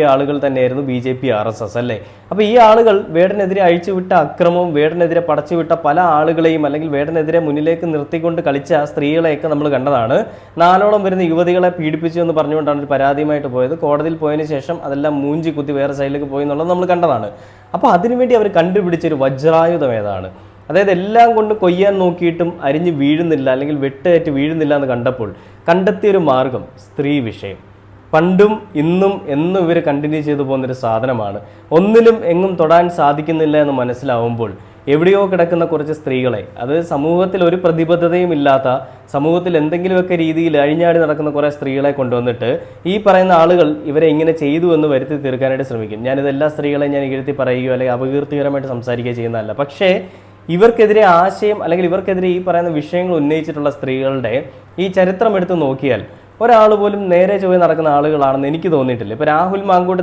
ആളുകൾ തന്നെയായിരുന്നു BJP RSS അല്ലേ. അപ്പോൾ ഈ ആളുകൾ വേടനെതിരെ അഴിച്ചുവിട്ട അക്രമവും വേടനെതിരെ പടച്ചുവിട്ട പല ആളുകളെയും അല്ലെങ്കിൽ വേടനെതിരെ മുന്നിലേക്ക് നിർത്തിക്കൊണ്ട് കളിച്ച സ്ത്രീകളെയൊക്കെ നമ്മൾ കണ്ടതാണ്. 4ഓളം വരുന്ന യുവതികളെ പീഡിപ്പിച്ചു എന്ന് പറഞ്ഞുകൊണ്ടാണ് ഒരു പരാതിയുമായിട്ട് പോയത്. കോടതിയിൽ പോയതിന് ശേഷം അതെല്ലാം മൂഞ്ചി കുത്തി വേറെ സൈഡിലേക്ക് പോയി എന്നുള്ളത് നമ്മൾ കണ്ടതാണ്. അപ്പോൾ അതിനുവേണ്ടി അവർ കണ്ടുപിടിച്ചൊരു വജ്രായുധം ഏതാണ്? അതായത് എല്ലാം കൊണ്ട് കൊയ്യാൻ നോക്കിയിട്ടും അരിഞ്ഞ് വീഴുന്നില്ല അല്ലെങ്കിൽ വെട്ടേറ്റ് വീഴുന്നില്ല എന്ന് കണ്ടപ്പോൾ കണ്ടെത്തിയൊരു മാർഗം സ്ത്രീ വിഷയം. പണ്ടും ഇന്നും എന്നും ഇവർ കണ്ടിന്യൂ ചെയ്തു പോകുന്നൊരു സാധനമാണ്. ഒന്നിലും എങ്ങും തൊടാൻ സാധിക്കുന്നില്ല എന്ന് മനസ്സിലാവുമ്പോൾ എവിടെയോ കിടക്കുന്ന കുറച്ച് സ്ത്രീകളെ, അത് സമൂഹത്തിൽ ഒരു പ്രതിബദ്ധതയും ഇല്ലാത്ത, സമൂഹത്തിൽ എന്തെങ്കിലുമൊക്കെ രീതിയിൽ അഴിഞ്ഞാടി നടക്കുന്ന കുറേ സ്ത്രീകളെ കൊണ്ടുവന്നിട്ട് ഈ പറയുന്ന ആളുകൾ ഇവരെ ഇങ്ങനെ ചെയ്തു എന്ന് വരുത്തി തീർക്കാനായിട്ട് ശ്രമിക്കും. ഞാനിത് എല്ലാ സ്ത്രീകളെയും ഞാൻ ഇകഴ്ത്തി പറയുകയോ അല്ലെങ്കിൽ അപകീർത്തികരമായിട്ട് സംസാരിക്കുകയോ ചെയ്യുന്നതല്ല. പക്ഷേ ഇവർക്കെതിരെ ആശയം അല്ലെങ്കിൽ ഇവർക്കെതിരെ ഈ പറയുന്ന വിഷയങ്ങൾ ഉന്നയിച്ചിട്ടുള്ള സ്ത്രീകളുടെ ഈ ചരിത്രം എടുത്ത് നോക്കിയാൽ ഒരാൾ പോലും നേരെ ചൊവ്വേ നടക്കുന്ന ആളുകളാണെന്ന് എനിക്ക് തോന്നിയിട്ടില്ല. ഇപ്പോൾ രാഹുൽ മാങ്കൂട്ടത്തിൽ